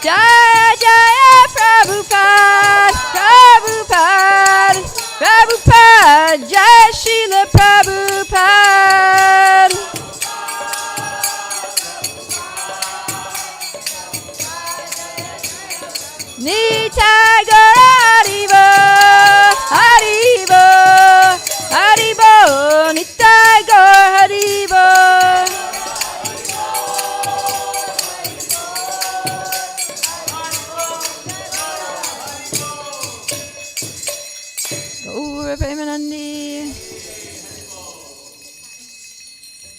Jaya Jaya Prabhupada, Prabhupada, Prabhupada, Jai Srila Prabhupada. Nitai Gaura Haribo, Haribo, Haribo, Nitai Gaura Haribo. Gaura Premanandi.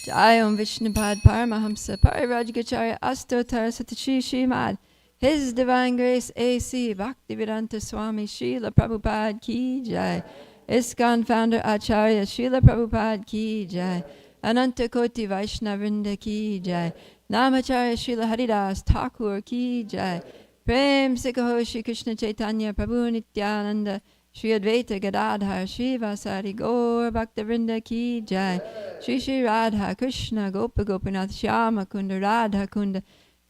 Jai Om Vishnupad Paramahamsa Parirajgacharya Astottara Satashi Srimad. His Divine Grace A.C. Bhaktivedanta Swami Srila Prabhupada Ki Jai. ISKCON Founder Acharya Srila Prabhupada Ki Jai. Ananta Koti Vaishnavrinda Ki Jai. Namacharya Srila Haridas Thakur Ki Jai. Prem Sikaho Shri Krishna Chaitanya Prabhu Nityananda. Shri Advaita Gadadhar Shri Vasari Gaur Bhaktivinoda Ki Jai. Shri Shri Radha Krishna Gopa Gopinath Shyama Kunda Radha Kunda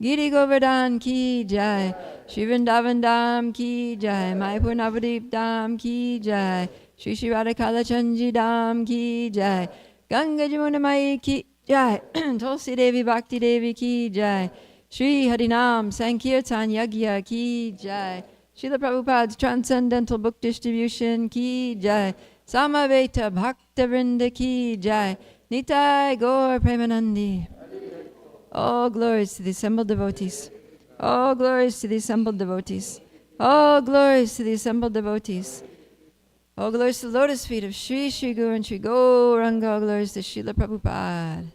Giri Govardhan Ki Jai. Shri Vrindavan Dham Ki Jai. Mayapur Navadip Dham Ki Jai. Shri Shri Radhakala Chanji Dham Ki Jai. Ganga Jamuna Mai Ki Jai. Tulsi Devi Bhakti Devi Ki Jai. Shri Harinam Sankirtan Yagya Ki Jai. Srila Prabhupada's Transcendental Book Distribution Ki Jai. Samaveta Bhaktavrinda Ki Jai. Nitai Gaur Premanandi. All glories to the assembled devotees. All glories to the assembled devotees. All glories to the assembled devotees. All glories to the lotus feet of Sri Sri Guru and Sri Gauranga. All glories to Srila Prabhupada.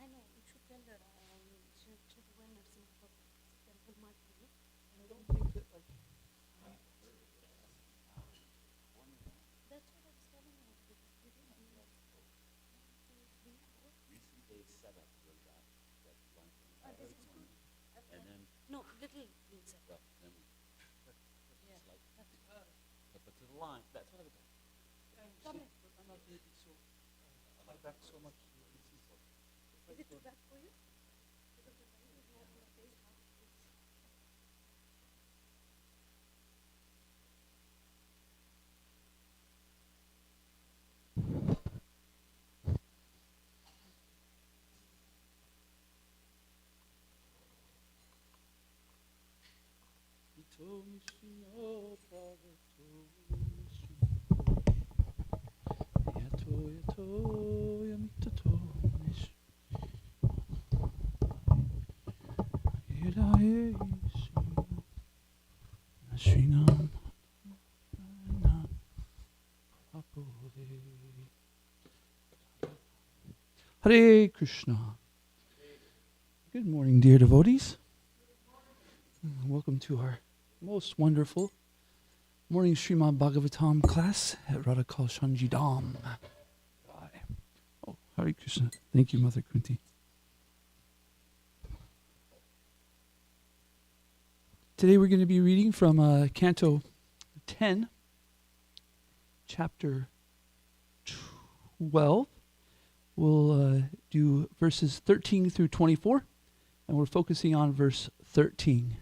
I know, you should tell her, should when nursing for temple might be. I don't think that, like, That's what I was telling her, because we didn't do like 1, 2, 3, 4. Recently set up was that one thing. This is good. And then, No, little being said. well, then we, Yeah. like, but to the line, that's what I was saying. Come in. but I'm not maybe so, high back so much. Is it too bad for you? Because the light is not on the face now. He told me she know, Prabhu told me she know. He had Hare Krishna. Good morning, dear devotees. Welcome to our most wonderful morning Srimad Bhagavatam class at Radhakal Shanji Dham. Oh, Hare Krishna. Thank you, Mother Kunti. Today we're going to be reading from Canto 10, Chapter 12. We'll do verses 13 through 24, and we're focusing on verse 13.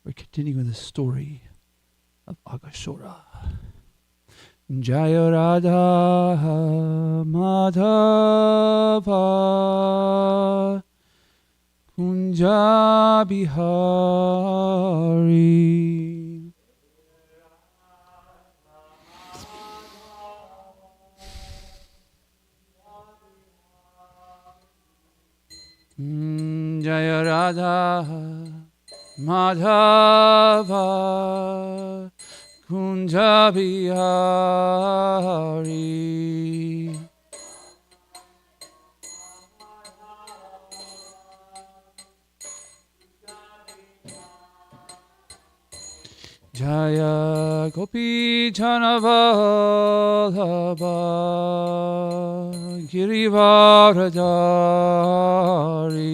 We're continuing the story of Agashora. Jaya Radha Madhava Kunja Bihari. Jaya Radha Madhava Kunja Bihari. Jaya Gopi Janavallabha Girivaradari.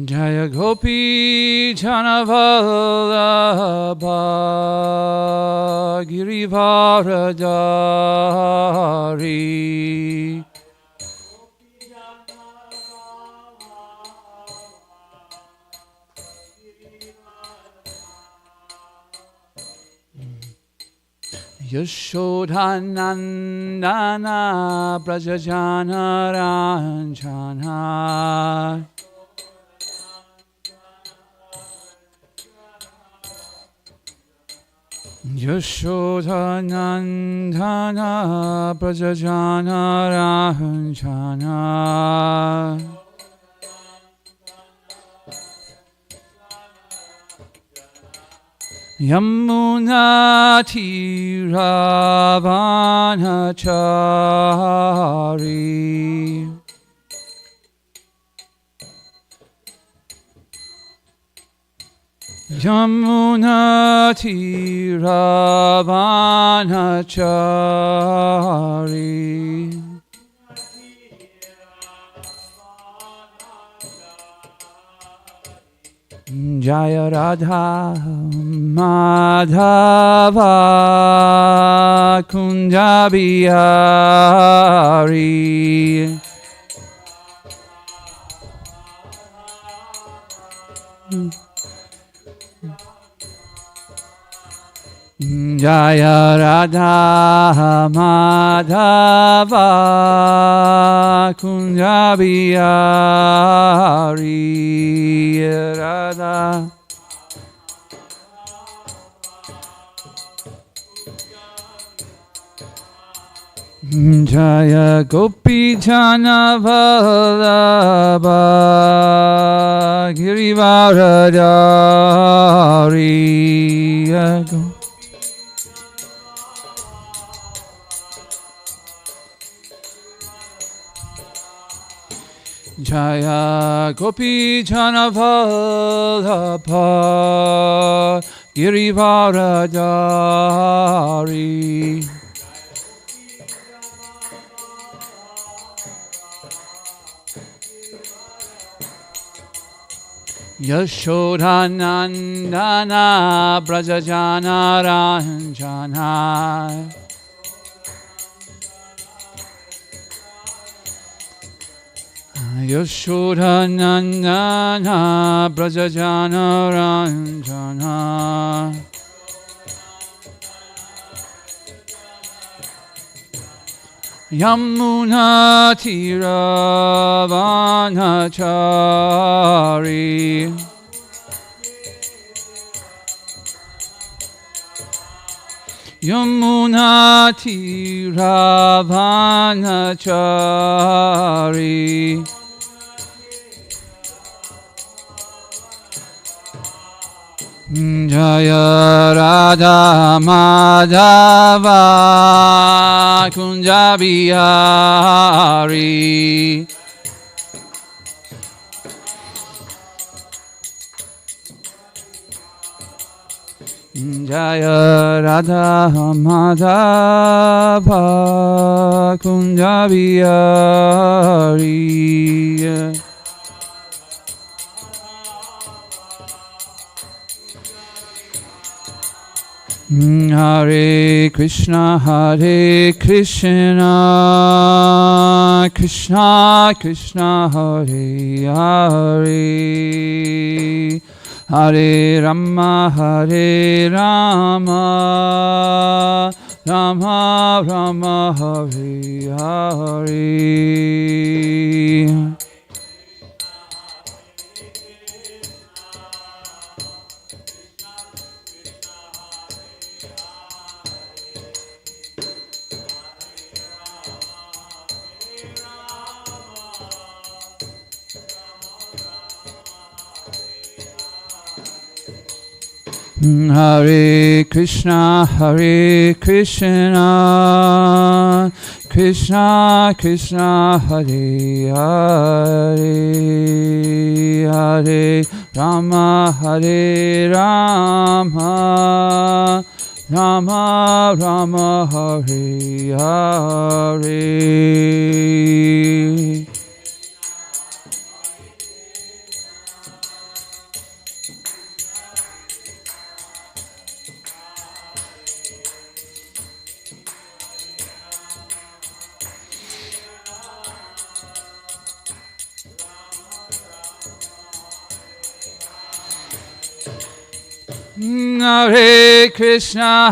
Jaya Gopi Janavallabha Girivaradari. Yashodhanandana Brajajana Ranjana. Yashodhanandana Brajajana Ranjana. Yamuna Tiravanachari. Yamuna Tiravanachari. Jaya Radha Madhava Kunja Bihari. Jaya Radha Madhava Kunja Bihari. Radha Jaya Gopi Janavallabha Girivaradari. Jaya Gopi Janavallabha Girivaradari. Yashodhanandana Brajajana Ranjana. Yashodhanandana Brajajana Ranjana. Yamuna Tiravanachari Yamuna Tiravanachari Jaya Radha Madhava Kunja Bihari Jaya Radha Madhava Kunja Bihari Hare Krishna, Krishna Krishna, Hare Hare, Hare Rama, Rama Rama, Hare Hare. Hare Krishna, Krishna Krishna, Hare Hare, Hare Rama, Rama Rama, Hare Hare. Hare Krishna,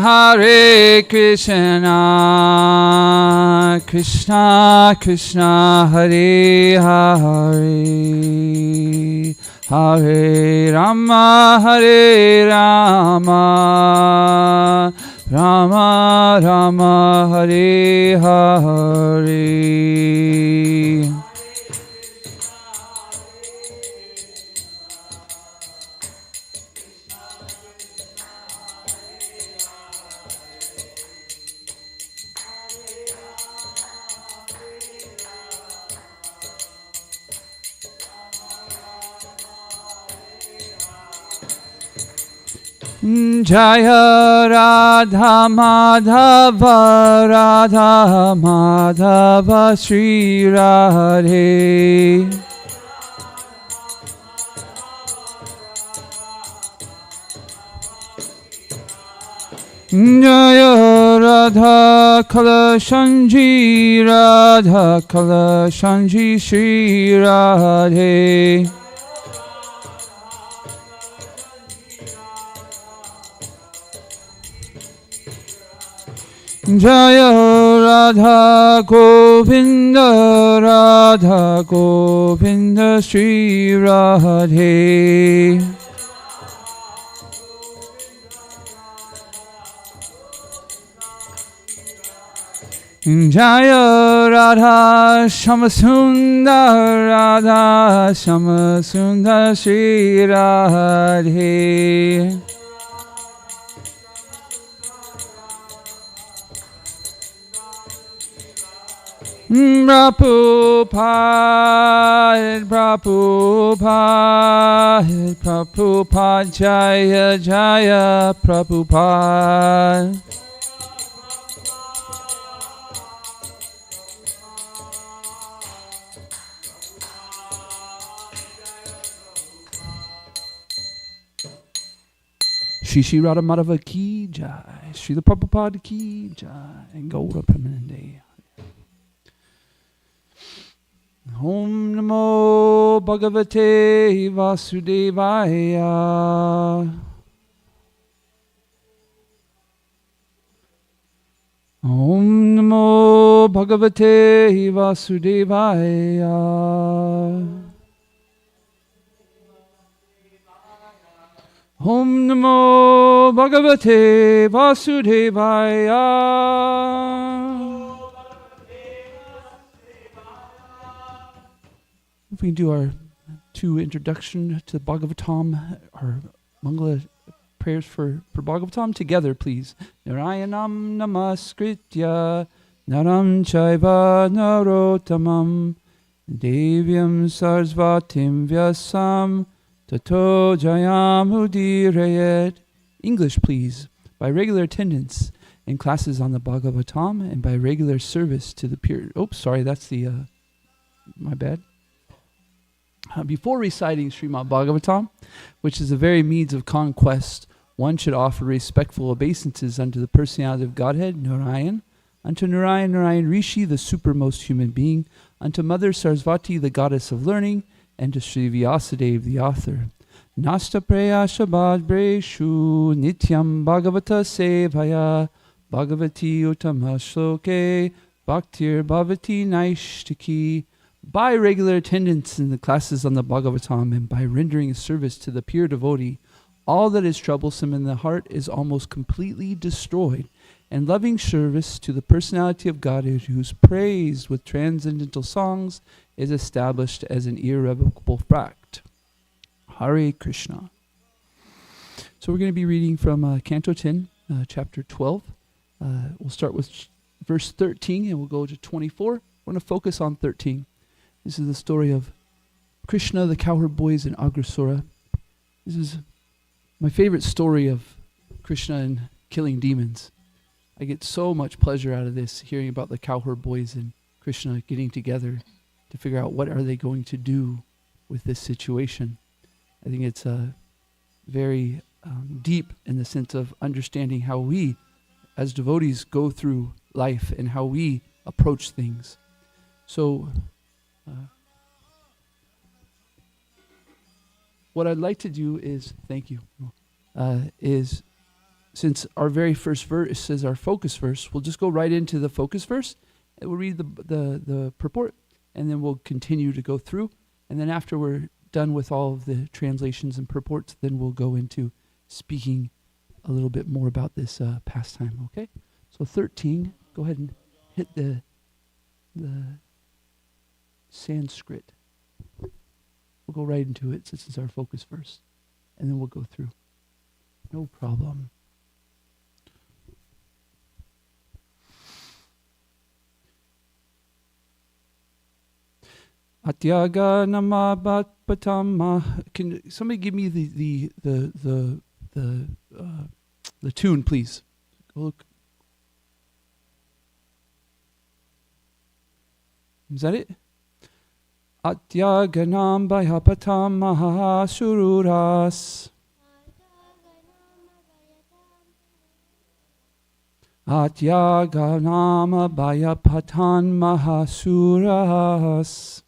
Krishna Krishna, Hare Hare, Hare Rama, Rama Rama, Hare Hare. Jaya Radha Madhava Sri Radhe Jaya Radha Kalashanji Sri Radhe Jaya Radha Govinda Sri Radhe Jaya Radha Shamasundar Sri Radhe Prabhupada, Jaya Prabhupada. Shri Radha Madhava Ki Jai, Srila Prabhupada Ki Jai, and Gaura Premanande. Om Namo Bhagavate Vasudevaya. Om Namo Bhagavate Vasudevaya. Om Namo Bhagavate Vasudevaya. If we do our 2 introduction to Bhagavatam, our Mangala prayers for Bhagavatam together, please. Narayanam namaskritya naram chaiva narotamam devyam sarasvatim vyasam tato jayam udirayet. English, please. By regular attendance in classes on the Bhagavatam and by regular service to the pure... Oops, sorry, that's the... my bad. Before reciting Srimad Bhagavatam, which is the very means of conquest, one should offer respectful obeisances unto the personality of Godhead, Narayan, unto Narayan Rishi, the supermost human being, unto Mother Sarasvati, the goddess of learning, and to Sri Vyasadeva, the author. Nasta preya shabad breshu nityam bhagavata sevaya bhagavati utama shloke bhaktir bhavati naishtiki. By regular attendance in the classes on the Bhagavatam and by rendering service to the pure devotee, all that is troublesome in the heart is almost completely destroyed, and loving service to the personality of Godhead, whose praise with transcendental songs is established as an irrevocable fact. Hare Krishna. So we're going to be reading from Canto 10, chapter 12. We'll start with verse 13 and we'll go to 24. We're going to focus on 13. This is the story of Krishna, the cowherd boys, and Agrasura. This is my favorite story of Krishna and killing demons. I get so much pleasure out of this, hearing about the cowherd boys and Krishna getting together to figure out what are they going to do with this situation. I think it's very deep in the sense of understanding how we, as devotees, go through life and how we approach things. So, what I'd like to do is, thank you, is since our very first verse is our focus verse, we'll just go right into the focus verse, and we'll read the purport, and then we'll continue to go through, and then after we're done with all of the translations and purports, then we'll go into speaking a little bit more about this pastime, okay? So 13, go ahead and hit the Sanskrit. We'll go right into it since it's our focus verse. And then we'll go through. No problem. Atyaga namabat patama. Can somebody give me the tune, please? Go look. Is that it? Atyaganam bhayapatam mahasururas. Atyaganam bhayapatan mahasuras.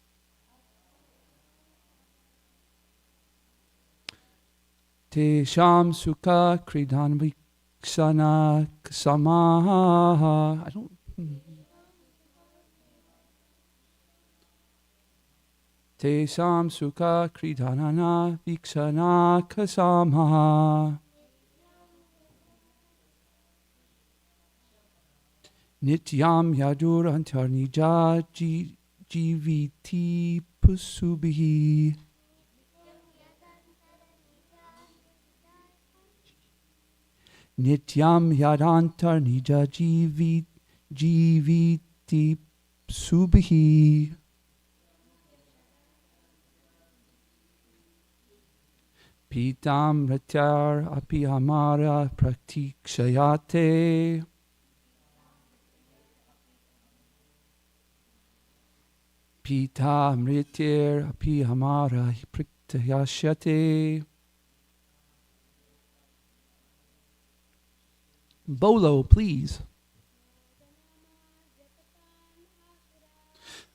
Tesham sukha kridan vikshana samaha. I don't... Tesam sukha kridanana vikshana kasamaha. Nityam yadur antarnija jiviti pusubihi. Nityam yadantarnija jiviti pusubihi. Pitam ratyar api amara pratikshayate. Pitam ratyar api amara pratikshayate. Bolo, please.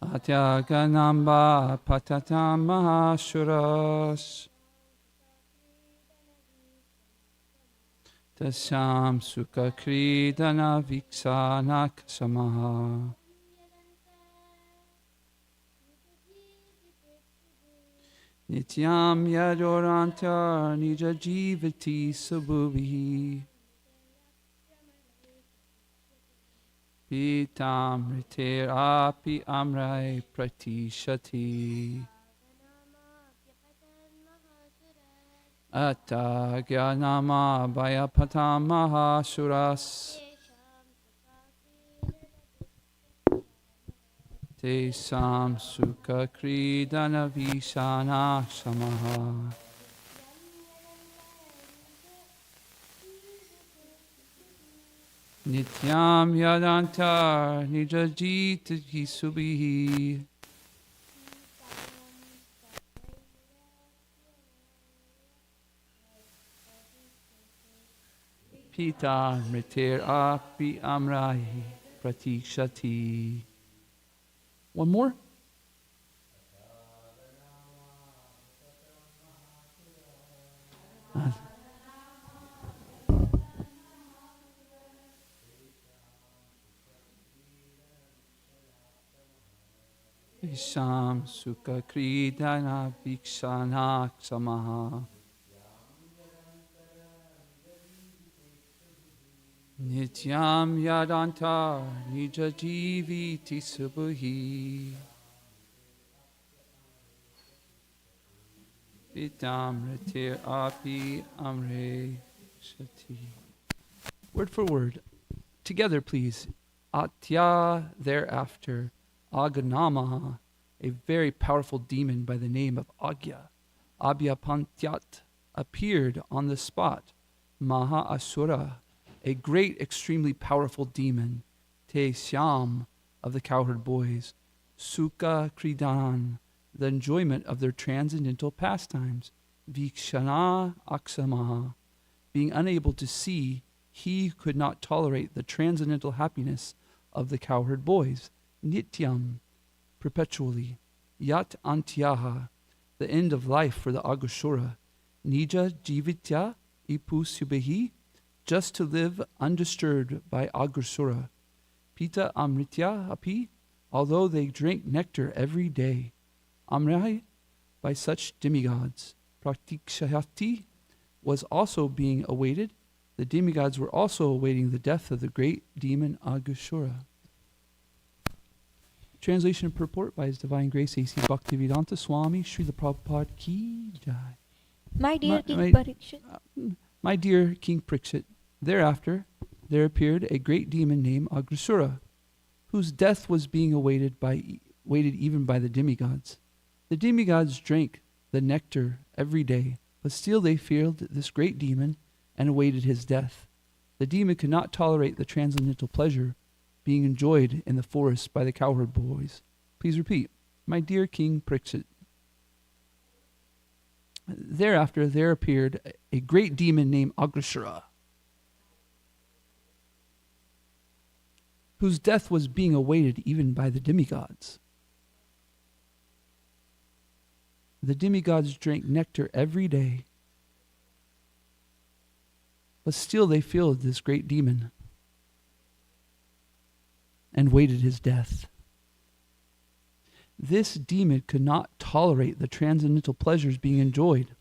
Atyaganamba patatam mahashuras. Tasyam sukha kridana viksanak samaha. Nityam yadoranta nija jivati subhuvihi. Pitam ritir api amrai pratishati. Atta gyanama bhayapatam mahasuras. Tesam sukha kridana vishana samaha. Nityam yadantar nijajita hisubihi. Pita mritir api amrahi pratikshati. One more. Isham sukha kridana vikshanak samaha. Nityam yadanta nija jiviti subhuhi. Pitam ritir api amre shati. Word for word. Together, please. Atya, thereafter. Aganamaha, a very powerful demon by the name of Agya. Abhyapantyat, appeared on the spot. Maha Asura, a great, extremely powerful demon. Te Syam, of the cowherd boys. Sukha Kridan, the enjoyment of their transcendental pastimes. Vikshana Aksamaha, being unable to see, he could not tolerate the transcendental happiness of the cowherd boys. Nityam, perpetually. Yat Antyaha, the end of life for the Agashura. Nija Jivitya Ipusubhi, just to live undisturbed by Agashura. Pita Amritya Api, although they drank nectar every day. Amrai, by such demigods. Pratikshayati was also being awaited. The demigods were also awaiting the death of the great demon Agashura. Translation and purport by His Divine Grace A.C. Bhaktivedanta Swami Srila Prabhupada Ki Jai. My dear King my- Parikshit, My dear King Parikshit, thereafter there appeared a great demon named Agashura, whose death was being awaited even by the demigods. The demigods drank the nectar every day, but still they feared this great demon and awaited his death. The demon could not tolerate the transcendental pleasure being enjoyed in the forest by the cowherd boys. Please repeat. My dear King Parikshit. Thereafter there appeared a great demon named Agashura, whose death was being awaited even by the demigods. The demigods drank nectar every day, but still they feared this great demon and waited his death. This demon could not tolerate the transcendental pleasures being enjoyed.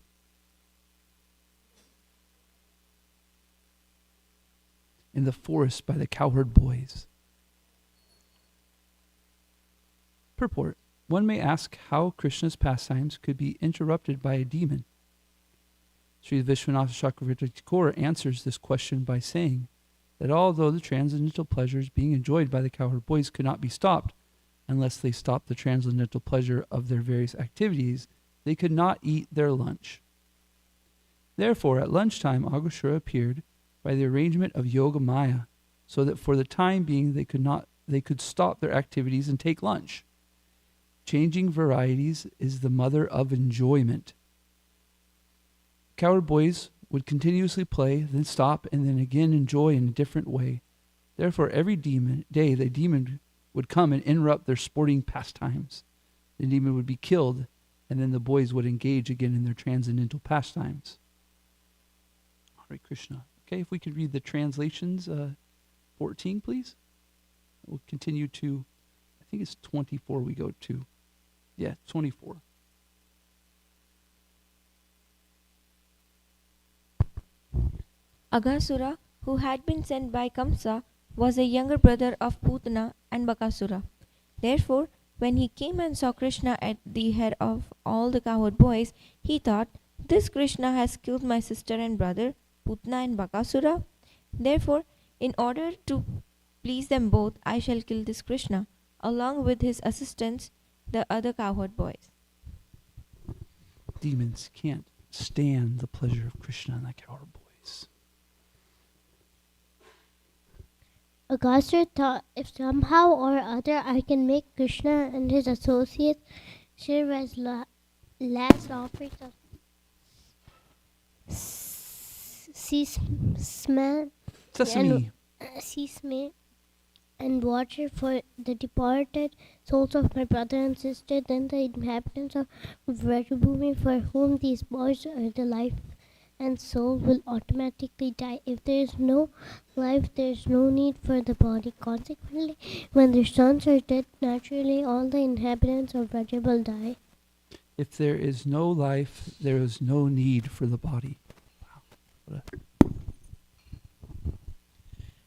In the forest by the cowherd boys. Purport. One may ask how Krishna's pastimes could be interrupted by a demon. Sri Vishwanath Chakravarti Thakur answers this question by saying that although the transcendental pleasures being enjoyed by the cowherd boys could not be stopped, unless they stopped the transcendental pleasure of their various activities, they could not eat their lunch. Therefore, at lunchtime, Agashura appeared by the arrangement of Yoga Maya, so that for the time being they could stop their activities and take lunch. Changing varieties is the mother of enjoyment. Cowherd boys would continuously play, then stop, and then again enjoy in a different way. Therefore, every day the demon would come and interrupt their sporting pastimes. The demon would be killed, and then the boys would engage again in their transcendental pastimes. Hare Krishna. Okay, if we could read the translations, 14, please. We'll continue to, I think it's 24 we go to. Yeah, 24. Aghasura, who had been sent by Kamsa, was a younger brother of Putana and Bakasura. Therefore, when he came and saw Krishna at the head of all the cowherd boys, he thought, "This Krishna has killed my sister and brother, Putana and Bakasura. Therefore, in order to please them both, I shall kill this Krishna, along with his assistants, the other cowherd boys." Demons can't stand the pleasure of Krishna and the cowherd boys. Aghasura thought, if somehow or other I can make Krishna and his associates serve as last offerings of sesame and water for the departed souls of my brother and sister, then the inhabitants of Vrajabhumi, for whom these boys are the life and soul, will automatically die. If there is no life, there is no need for the body. Consequently, when their sons are dead, naturally all the inhabitants of Vrajabhumi will die. If there is no life, there is no need for the body. Wow.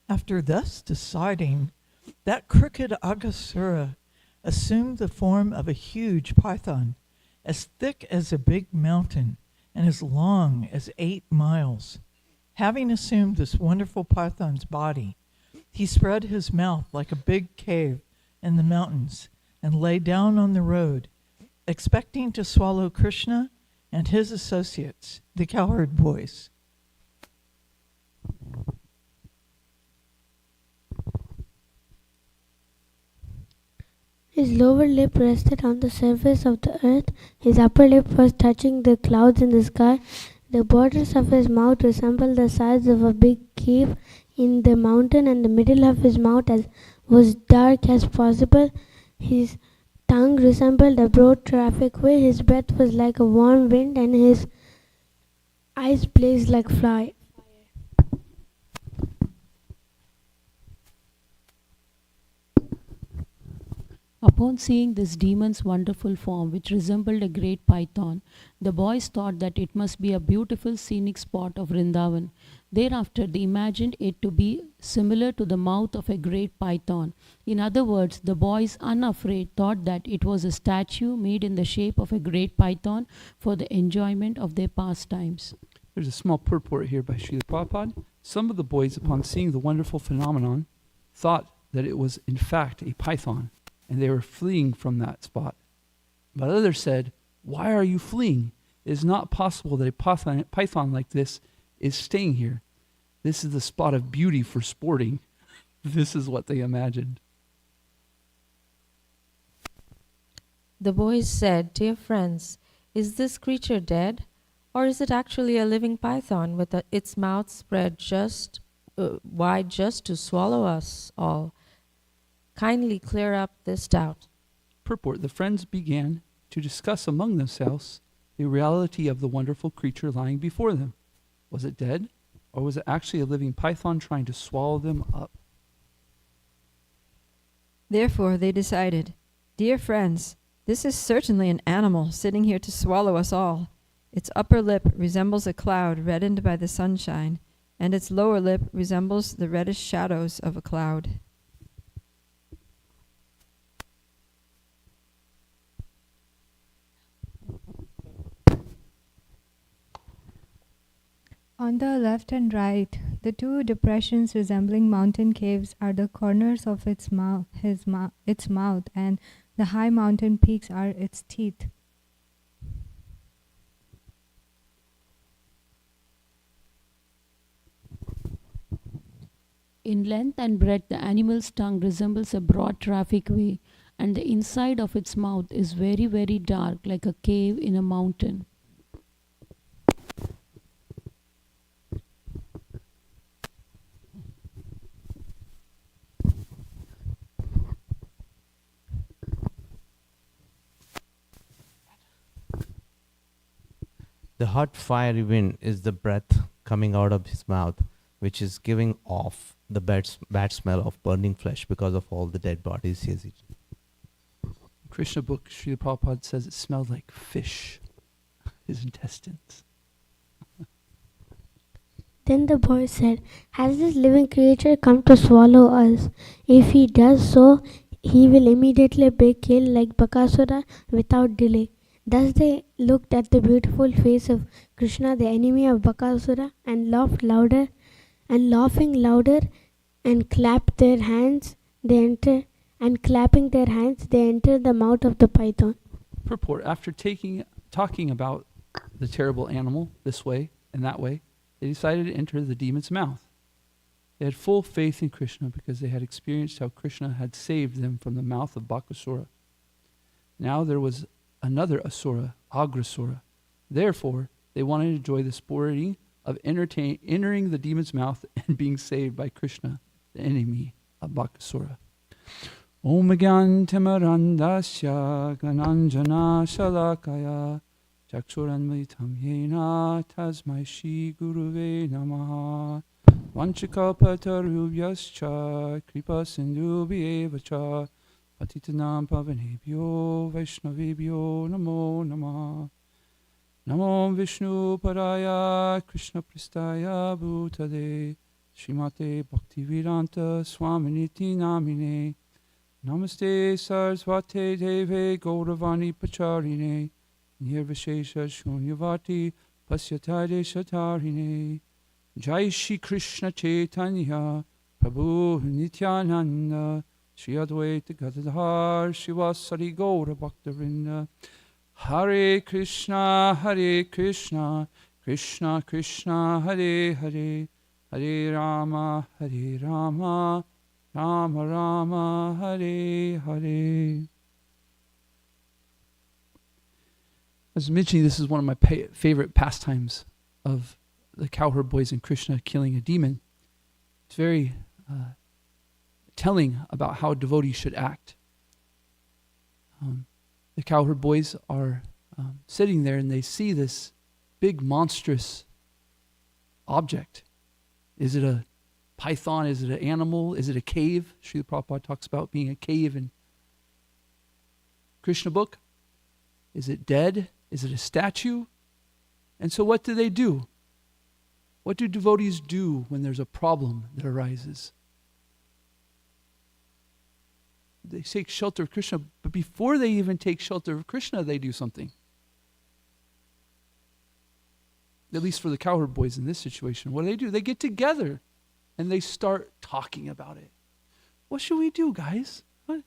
After thus deciding, that crooked Aghasura assumed the form of a huge python, as thick as a big mountain and as long as 8 miles. Having assumed this wonderful python's body, he spread his mouth like a big cave in the mountains and lay down on the road, expecting to swallow Krishna and his associates, the cowherd boys. His lower lip rested on the surface of the earth. His upper lip was touching the clouds in the sky. The borders of his mouth resembled the sides of a big cave in the mountain, and the middle of his mouth was dark as possible. His tongue resembled a broad traffic way. His breath was like a warm wind, and his eyes blazed like fire. Upon seeing this demon's wonderful form, which resembled a great python, the boys thought that it must be a beautiful scenic spot of Vrindavan. Thereafter, they imagined it to be similar to the mouth of a great python. In other words, the boys, unafraid, thought that it was a statue made in the shape of a great python for the enjoyment of their pastimes. There's a small purport here by Srila Prabhupada. Some of the boys, upon seeing the wonderful phenomenon, thought that it was in fact a python, and they were fleeing from that spot. But others said, "Why are you fleeing? It is not possible that a python like this is staying here. This is the spot of beauty for sporting." This is what they imagined. The boys said, "Dear friends, is this creature dead? Or is it actually a living python with its mouth spread wide just to swallow us all? Kindly clear up this doubt." Purport: the friends began to discuss among themselves the reality of the wonderful creature lying before them. Was it dead, or was it actually a living python trying to swallow them up? Therefore they decided, "Dear friends, this is certainly an animal sitting here to swallow us all. Its upper lip resembles a cloud reddened by the sunshine, and its lower lip resembles the reddish shadows of a cloud." On the left and right, the two depressions resembling mountain caves are the corners of its mouth, and the high mountain peaks are its teeth. In length and breadth, the animal's tongue resembles a broad traffic way, and the inside of its mouth is very, very dark, like a cave in a mountain. The hot fiery wind is the breath coming out of his mouth, which is giving off the bad smell of burning flesh because of all the dead bodies he has eaten. Krishna book, Srila Prabhupada says it smelled like fish, his intestines. Then the boy said, "Has this living creature come to swallow us? If he does so, he will immediately be killed like Bakasura without delay." Thus they looked at the beautiful face of Krishna, the enemy of Bakasura, and laughed louder, and laughing louder, and clapped their hands. They entered, and clapping their hands, they entered the mouth of the python. Purport: after talking about the terrible animal this way and that way, they decided to enter the demon's mouth. They had full faith in Krishna because they had experienced how Krishna had saved them from the mouth of Bakasura. Now there was another Asura, Agrasura. Therefore, they wanted to enjoy the sporting of entering the demon's mouth and being saved by Krishna, the enemy of Bakasura. Om Gyan Timarandasya Gananjana Shalakaya Chaksuranmritam Yena Tasmai Shri Guruve Namaha Vanchikapatarubhyascha Kripa Sindhubhyevacha Patitanam Pavanebhyo Vaishnavebhyo Namo Namah Namo Vishnu Paraya Krishna Pristaya Bhutale Srimate Bhaktivedanta Swaminiti Namine Namaste Sarasvate Deve Gauravani Pacharine Nirvishesha Shunyavati Pasyatade Shatarine Jai Shri Krishna Chaitanya Prabhu Nityananda Shri Advaita Gadadhar Shivasari Gaura Bhaktavinda Hare Krishna Krishna Krishna Hare Hare Hare Rama Rama Rama Hare Hare. As mentioning, this is one of my favorite pastimes of the cowherd boys and Krishna killing a demon. It's very telling about how devotees should act. The cowherd boys are sitting there and they see this big monstrous object. Is it a python? Is it an animal? Is it a cave? Srila Prabhupada talks about being a cave in Krishna book. Is it dead? Is it a statue? And so what do? What do devotees do when there's a problem that arises? They take shelter of Krishna, but before they even take shelter of Krishna, they do something. At least for the cowherd boys in this situation. What do? They get together and they start talking about it. What should we do, guys? What's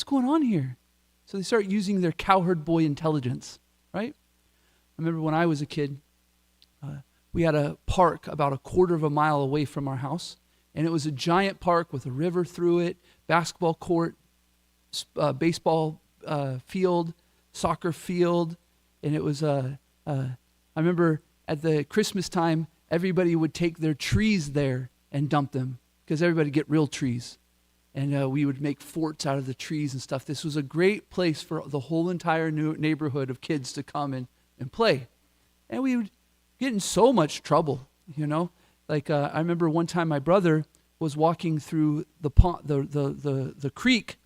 going on here? So they start using their cowherd boy intelligence, right? I remember when I was a kid, we had a park about a quarter of a mile away from our house. And it was a giant park with a river through it, basketball court, baseball field, soccer field. And it was, I remember at the Christmas time, everybody would take their trees there and dump them because everybody get real trees. And we would make forts out of the trees and stuff. This was a great place for the whole entire new neighborhood of kids to come and play. And we would get in so much trouble, you know. Like I remember one time my brother was walking through the pond, the creek,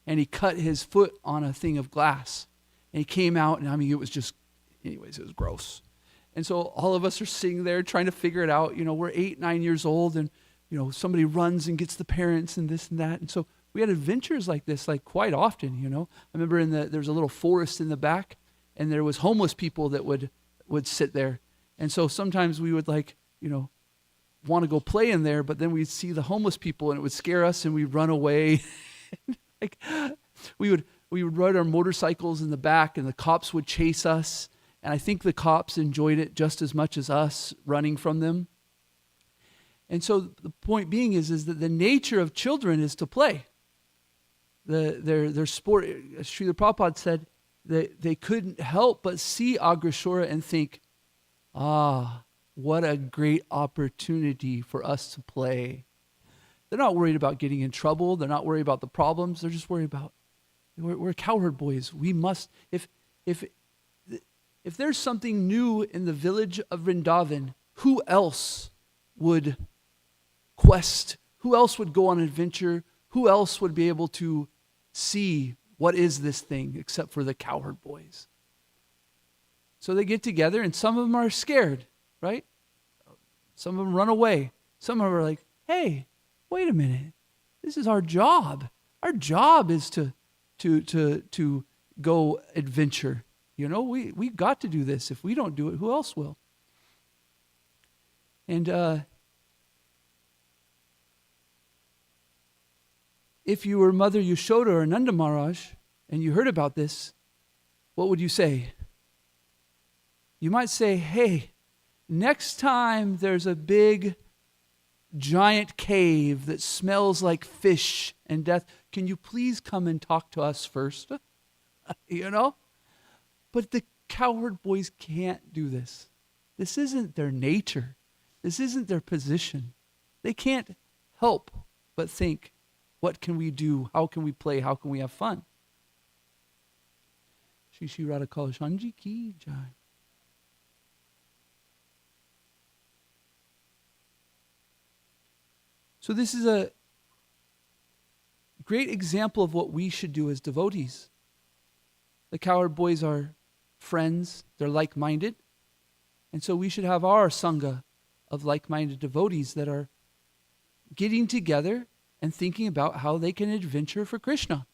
and he cut his foot on a thing of glass. And he came out, and I mean, it was gross. And so all of us are sitting there trying to figure it out. You know, we're 8, 9 years old, and you know, somebody runs and gets the parents and this and that. And so we had adventures like this, like quite often. You know, I remember there was a little forest in the back, and there was homeless people that would sit there. And so sometimes we would want to go play in there, but then we'd see the homeless people and it would scare us and we'd run away. we would ride our motorcycles in the back and the cops would chase us. And I think the cops enjoyed it just as much as us running from them. And so the point being is that the nature of children is to play. Their sport, as Srila Prabhupada said, that they couldn't help but see Agrasura and think, what a great opportunity for us to play. They're not worried about getting in trouble. They're not worried about the problems. They're just worried about, we're cowherd boys. We must, if there's something new in the village of Vrindavan, who else would quest? Who else would go on an adventure? Who else would be able to see what is this thing except for the cowherd boys? So they get together, and some of them are scared, right? Some of them run away. Some of them are like, hey, wait a minute. This is our job. Our job is to go adventure. You know, we've got to do this. If we don't do it, who else will? And if you were Mother Yashoda or Nanda Maharaj and you heard about this, what would you say? You might say, hey, next time there's a big, giant cave that smells like fish and death, can you please come and talk to us first? You know? But the cowherd boys can't do this. This isn't their nature. This isn't their position. They can't help but think, what can we do? How can we play? How can we have fun? Shri Shri Radha Kalashanji ki jai. So this is a great example of what we should do as devotees. The cowherd boys are friends. They're like-minded. And so we should have our sangha of like-minded devotees that are getting together and thinking about how they can adventure for Krishna.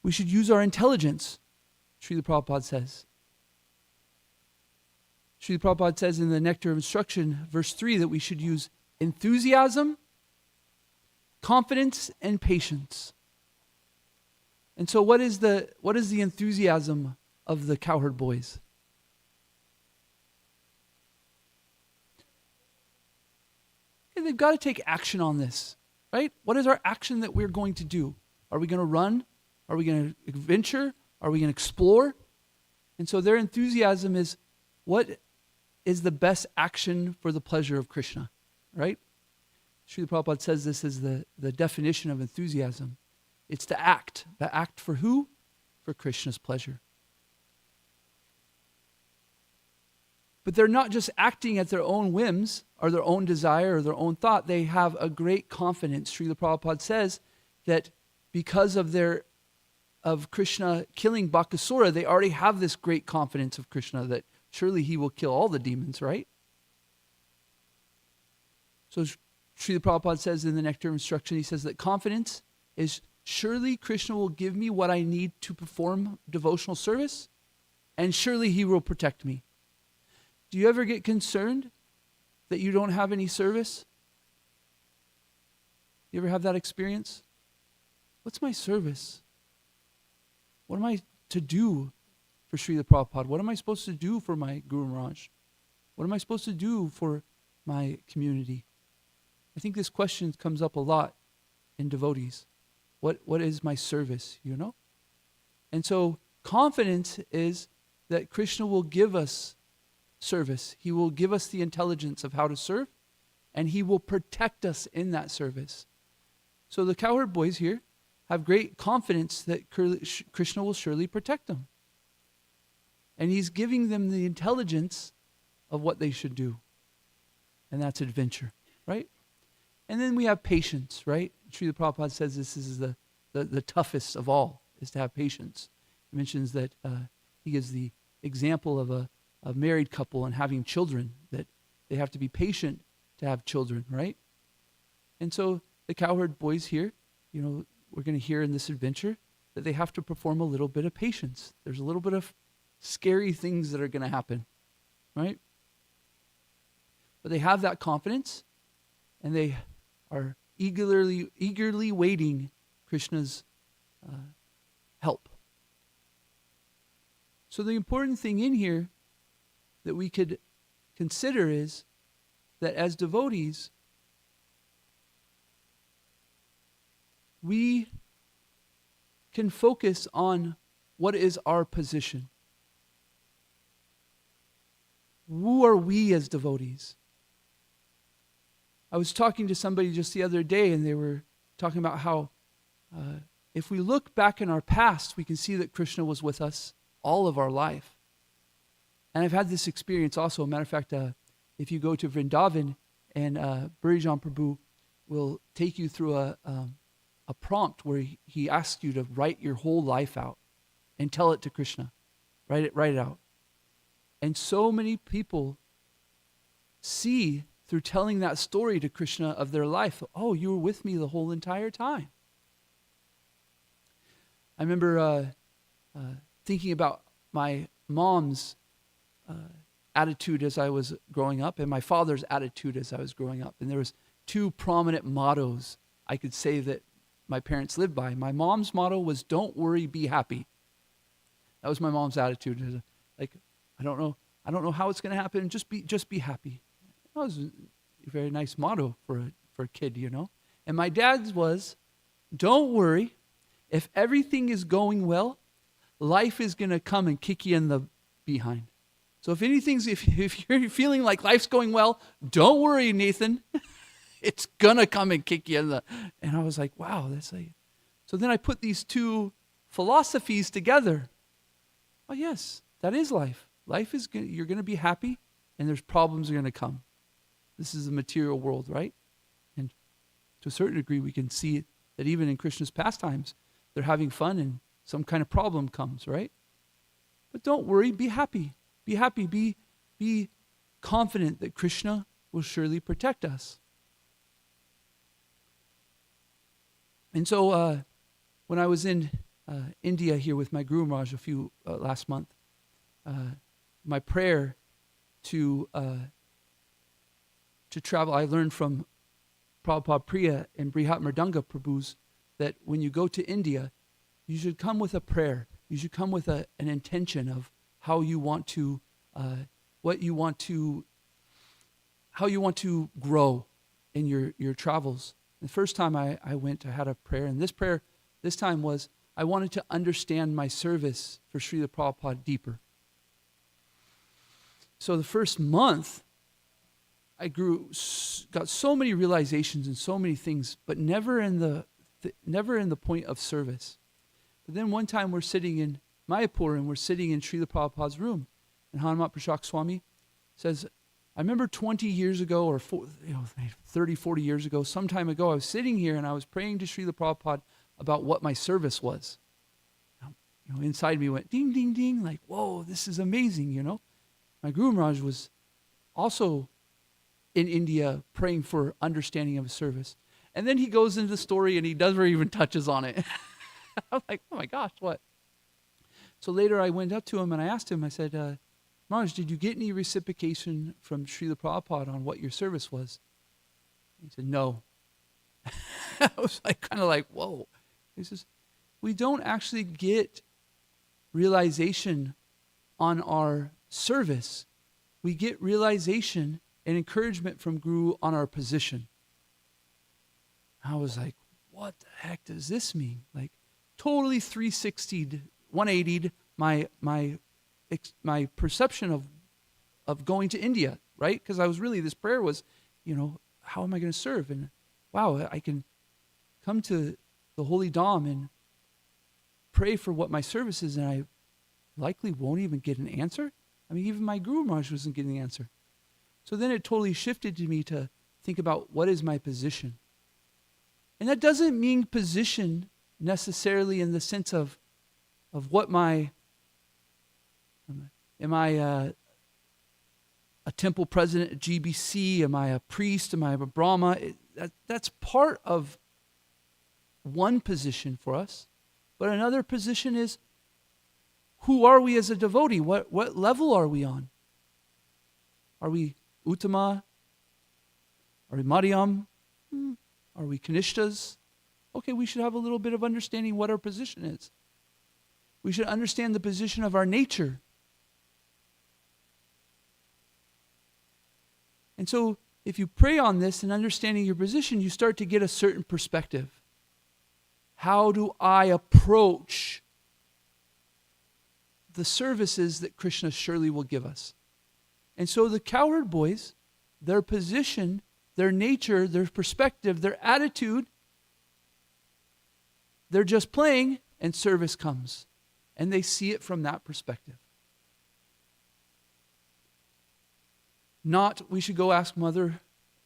We should use our intelligence, Srila Prabhupada says. Srila Prabhupada says in the Nectar of Instruction, verse 3, that we should use enthusiasm, confidence, and patience. And so what is the enthusiasm of the cowherd boys? Okay, they've got to take action on this, right? What is our action that we're going to do? Are we going to run? Are we going to adventure? Are we going to explore? And so their enthusiasm is, what is the best action for the pleasure of Krishna, right? Srila Prabhupada says this is the definition of enthusiasm. It's to act. But act for who? For Krishna's pleasure. But they're not just acting at their own whims or their own desire or their own thought. They have a great confidence. Srila Prabhupada says that because of Krishna killing Bakasura, they already have this great confidence of Krishna that surely he will kill all the demons, right? So Srila Prabhupada says in the Nectar of Instruction, he says that confidence is, surely Krishna will give me what I need to perform devotional service, and surely he will protect me. Do you ever get concerned that you don't have any service? You ever have that experience? What's my service? What am I to do for Srila Prabhupada? What am I supposed to do for my Guru Maharaj? What am I supposed to do for my community? I think this question comes up a lot in devotees. What is my service, you know? And so confidence is that Krishna will give us service. He will give us the intelligence of how to serve, and he will protect us in that service. So the cowherd boys here have great confidence that Krishna will surely protect them. And he's giving them the intelligence of what they should do. And that's adventure, right? And then we have patience, right? Srila Prabhupada says this is the toughest of all, is to have patience. He mentions that he gives the example of a married couple and having children, that they have to be patient to have children, right? And so the cowherd boys here, you know, we're going to hear in this adventure that they have to perform a little bit of patience. There's a little bit of scary things that are going to happen, right? But they have that confidence, and they are eagerly waiting Krishna's help. So the important thing in here that we could consider is that as devotees, we can focus on what is our position. Who are we as devotees? I was talking to somebody just the other day, and they were talking about how if we look back in our past, we can see that Krishna was with us all of our life. And I've had this experience also. Matter of fact, if you go to Vrindavan, and Burijan Prabhu will take you through a prompt where he asks you to write your whole life out and tell it to Krishna. Write it out. And so many people see through telling that story to Krishna of their life, oh, you were with me the whole entire time. I remember thinking about my mom's attitude as I was growing up and my father's attitude as I was growing up. And there was two prominent mottos I could say that my parents lived by. My mom's motto was, don't worry, be happy. That was my mom's attitude. Like, I don't know how it's going to happen. Just be happy. That was a very nice motto for a kid, you know. And my dad's was, don't worry. If everything is going well, life is going to come and kick you in the behind. So if you're feeling like life's going well, don't worry, Nathan. It's going to come and kick you in the... And I was like, wow, that's like... So then I put these two philosophies together. Oh, yes, that is life. Life is good. You're going to be happy, and there's problems are going to come. This is the material world, right? And to a certain degree, we can see that even in Krishna's pastimes, they're having fun, and some kind of problem comes, right? But don't worry. Be happy. Be happy. Be confident that Krishna will surely protect us. And so when I was in India here with my Guru Maharaj last month, my prayer to travel, I learned from Prabhupada Priya and Brihat Mridanga Prabhus that when you go to India, you should come with a prayer. You should come with an intention of how you want to, how you want to grow in your travels. The first time I went, I had a prayer, and this time was, I wanted to understand my service for Srila Prabhupada deeper. So the first month, I got so many realizations and so many things, but never in the point of service. But then one time we're sitting in Mayapur, and we're sitting in Srila Prabhupada's room, and Hanumat Prashak Swami says, I remember 20 years ago, or 30, 40 years ago, some time ago, I was sitting here and I was praying to Srila Prabhupada about what my service was. Inside me went ding, ding, ding, like, whoa, this is amazing, My Guru Maharaj was also in India praying for understanding of his service. And then he goes into the story and he never even touches on it. I'm like, oh my gosh, what? So later I went up to him and I asked him, I said, Maharaj, did you get any reciprocation from Srila Prabhupada on what your service was? He said, no. I was kind of like, whoa. He says, we don't actually get realization on our service. We get realization and encouragement from Guru on our position. I was like, what the heck does this mean? Like, totally 360'd, 180'd my perception of going to India, right? Because this prayer was, how am I going to serve? And wow, I can come to the Holy Dham and pray for what my service is, and I likely won't even get an answer. I mean, even my Guru Maharaj wasn't getting the answer. So then it totally shifted to me to think about what is my position. And that doesn't mean position necessarily in the sense of what am I a temple president at GBC? Am I a priest? Am I a Brahma? That's part of one position for us. But another position is, who are we as a devotee? What level are we on? Are we Uttama? Are we Madhyam? Are we Kanishtas? Okay, we should have a little bit of understanding what our position is. We should understand the position of our nature. And so if you pray on this and understanding your position, you start to get a certain perspective. How do I approach the services that Krishna surely will give us? And so the cowherd boys, their position, their nature, their perspective, their attitude they're just playing and service comes. And they see it from that perspective. Not, we should go ask Mother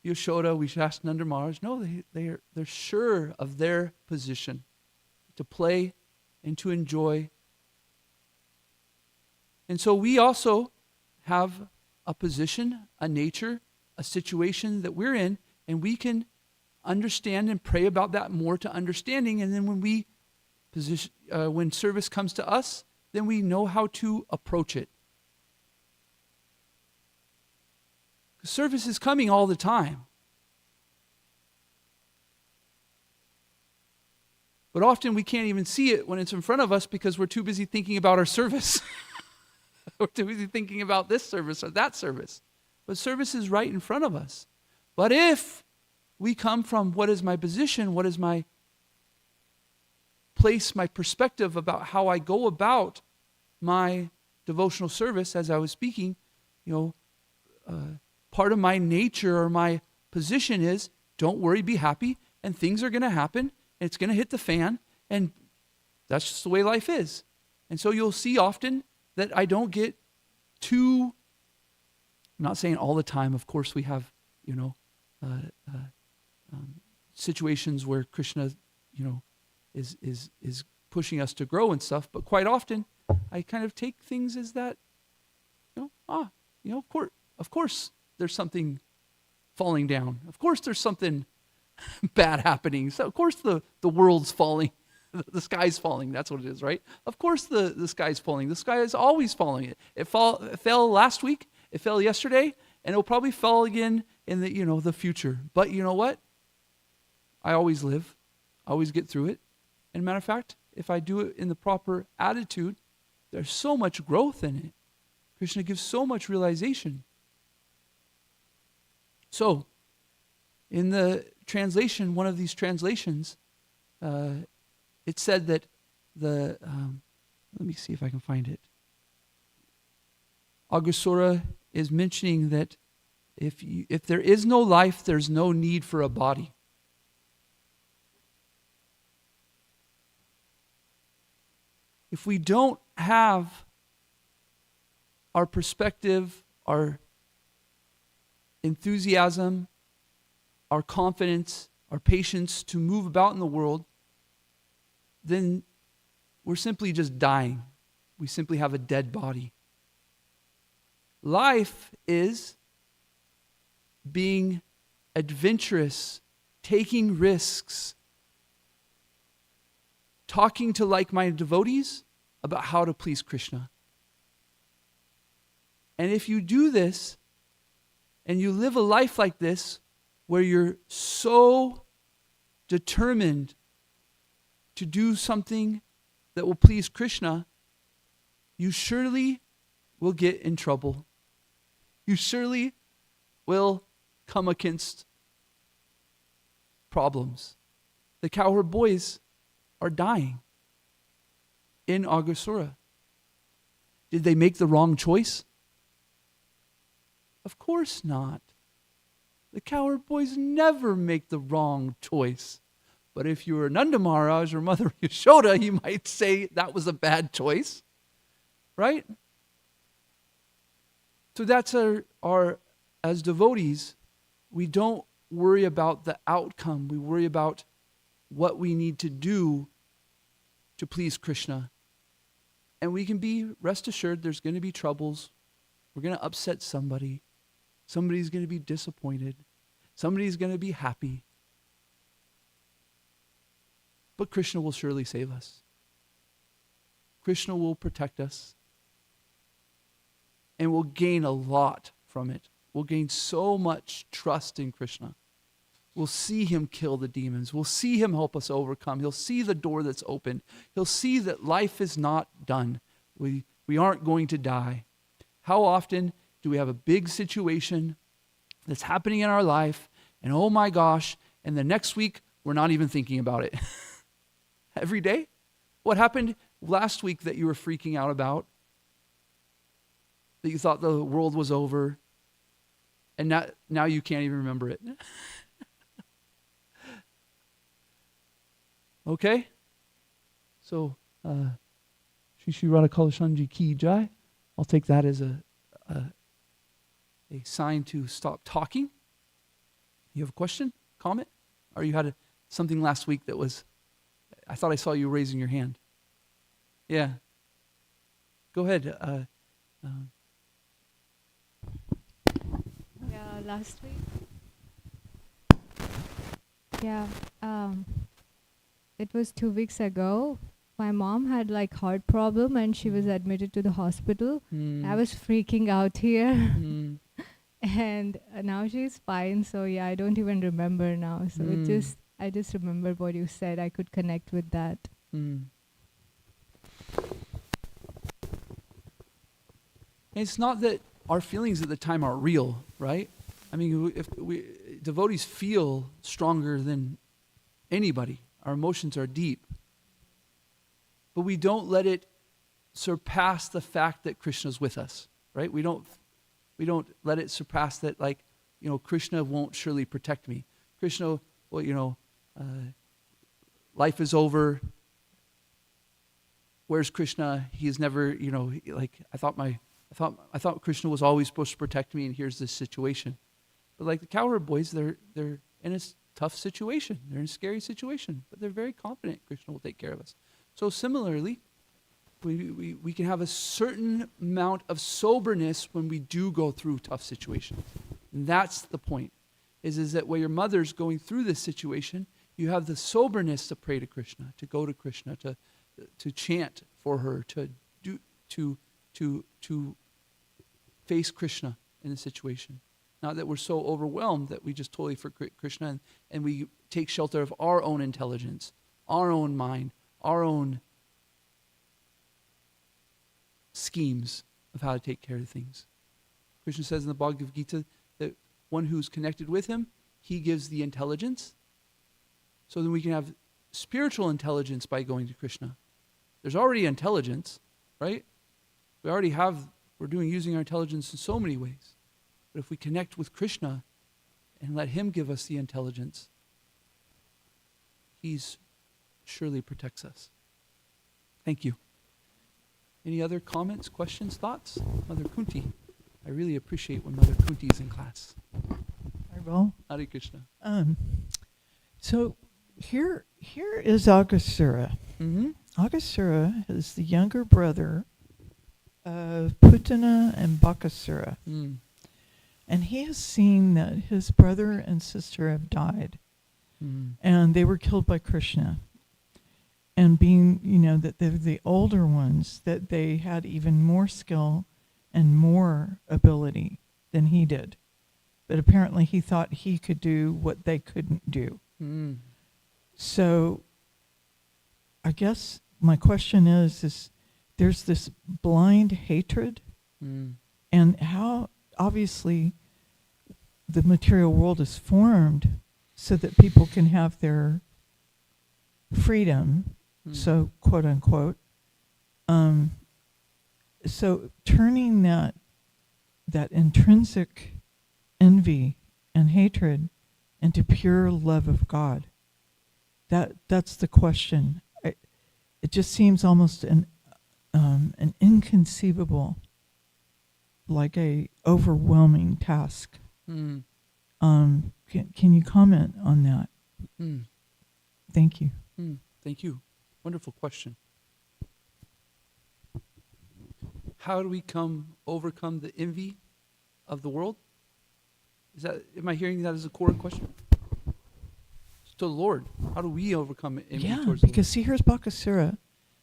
Yashoda, we should ask Nanda Maharaj. No, they're sure of their position to play and to enjoy. And so we also have a position, a nature, a situation that we're in, and we can understand and pray about that more to understanding. And then when service comes to us, then we know how to approach it. Service is coming all the time. But often we can't even see it when it's in front of us because we're too busy thinking about our service. We're too busy thinking about this service or that service. But service is right in front of us. But if we come from what is my position, what is my place, my perspective about how I go about my devotional service, as I was speaking, part of my nature or my position is, don't worry, be happy, and things are going to happen, and it's going to hit the fan, and that's just the way life is. And so you'll see often that I don't get too, I'm not saying all the time, of course we have, situations where Krishna, is pushing us to grow and stuff, but quite often I kind of take things as that, of course there's something falling down. Of course there's something bad happening. So of course the world's falling. The sky's falling. That's what it is, right? Of course the sky's falling. The sky is always falling. It fell last week. It fell yesterday. And it'll probably fall again in the future. But you know what? I always live. I always get through it. And matter of fact, if I do it in the proper attitude, there's so much growth in it. Krishna gives so much realization. So, in the translation, one of these translations, it said that let me see if I can find it. Aghasura is mentioning that if there is no life, there's no need for a body. If we don't have our perspective, our enthusiasm, our confidence, our patience to move about in the world, then we're simply just dying. We simply have a dead body. Life is being adventurous, taking risks, talking to like-minded devotees about how to please Krishna. And if you do this, and you live a life like this, where you're so determined to do something that will please Krishna, you surely will get in trouble. You surely will come against problems. The cowherd boys are dying in Aghasura. Did they make the wrong choice? Of course not. The cowherd boys never make the wrong choice. But if you were Nanda Maharaj or Mother Yashoda, you might say that was a bad choice. Right? So that's our as devotees, we don't worry about the outcome. We worry about what we need to do to please Krishna. And we can be, rest assured, there's going to be troubles. We're going to upset somebody. Somebody's going to be disappointed. Somebody's going to be happy. But Krishna will surely save us. Krishna will protect us. And we'll gain a lot from it. We'll gain so much trust in Krishna. We'll see him kill the demons. We'll see him help us overcome. He'll see the door that's opened. He'll see that life is not done. We aren't going to die. How often do we have a big situation that's happening in our life, and oh my gosh, and the next week we're not even thinking about it? Every day? What happened last week that you were freaking out about? That you thought the world was over, and now you can't even remember it. Okay? So, Shri Shri Radha Kalashanji Ki Jai. I'll take that as a sign to stop talking. You have a question, comment? Or you had something last week that was, I thought I saw you raising your hand. Yeah. Go ahead. Yeah, last week. Yeah, it was 2 weeks ago. My mom had like heart problem and she was admitted to the hospital. I was freaking out here. And now she's fine. So yeah, I don't even remember now. So I just remember what you said. I could connect with that. It's not that our feelings at the time are real, right? I mean, if devotees feel stronger than anybody. Our emotions are deep. But we don't let it surpass the fact that Krishna's with us, right? We don't let it surpass that, like, Krishna won't surely protect me. Krishna, well, life is over. Where's Krishna? He's never, like, I thought Krishna was always supposed to protect me, and here's this situation. But like the cowherd boys, they're in a tough situation. They're in a scary situation, but they're very confident Krishna will take care of us. So similarly, we can have a certain amount of soberness when we do go through tough situations. And that's the point, is that when your mother's going through this situation, you have the soberness to pray to Krishna, to go to Krishna, to chant for her, to face Krishna in the situation. Not that we're so overwhelmed that we just totally forget Krishna and we take shelter of our own intelligence, our own mind, our own schemes of how to take care of things. Krishna says in the Bhagavad Gita that one who's connected with him, he gives the intelligence. So then we can have spiritual intelligence by going to Krishna. There's already intelligence, right? We're using our intelligence in so many ways. But if we connect with Krishna and let him give us the intelligence, he surely protects us. Thank you. Any other comments, questions, thoughts? Mother Kunti. I really appreciate when Mother Kunti is in class. I will. Hare Krishna. So here is Aghasura. Mm-hmm. Aghasura is the younger brother of Putana and Bakasura. And he has seen that his brother and sister have died. And they were killed by Krishna. And being, that they're the older ones, that they had even more skill and more ability than he did. But apparently he thought he could do what they couldn't do. So I guess my question is there's this blind hatred, and how obviously the material world is formed so that people can have their freedom, so quote unquote. So turning that intrinsic envy and hatred into pure love of God, that's the question. It just seems almost an inconceivable, like a overwhelming task. Can you comment on that? Thank you. Thank you. Wonderful question. How do we overcome the envy of the world? Am I hearing that as a core question? It's to the Lord. How do we overcome envy towards the Lord? Because see, here's Bakasura,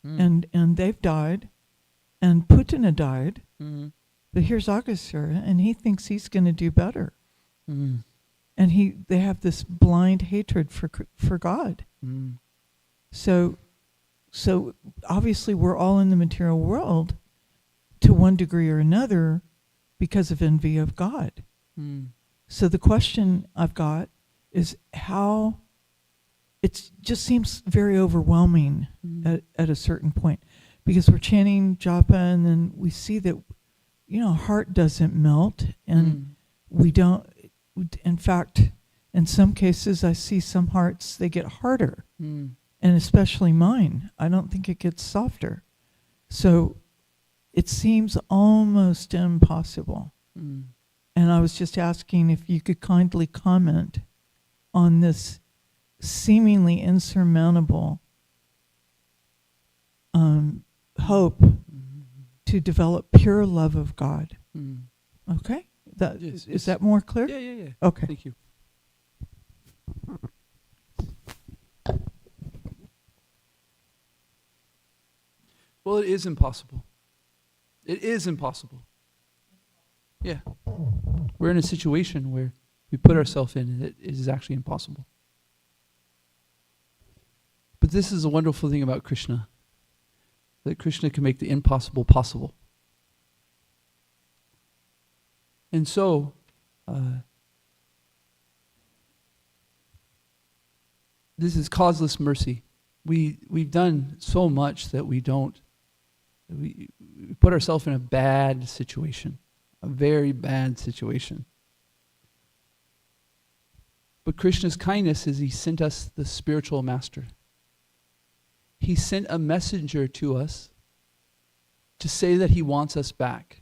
and they've died, and Putana died, but here's Aghasura, and he thinks he's going to do better. And they have this blind hatred for God. So obviously we're all in the material world to one degree or another because of envy of God. So the question I've got is how it just seems very overwhelming at a certain point, because we're chanting japa and then we see that, heart doesn't melt, and we don't. In fact, in some cases, I see some hearts, they get harder and especially mine. I don't think it gets softer. So it seems almost impossible. Mm. And I was just asking if you could kindly comment on this seemingly insurmountable hope to develop pure love of God. Mm. Okay? That, Yes, is yes. that more clear? Yeah. Okay. Thank you. Well, it is impossible. It is impossible. Yeah. We're in a situation where we put ourselves in and it is actually impossible. But this is a wonderful thing about Krishna, that Krishna can make the impossible possible. And so, this is causeless mercy. We've done so much that we put ourselves in a bad situation, a very bad situation. But Krishna's kindness is he sent us the spiritual master. He sent a messenger to us to say that he wants us back.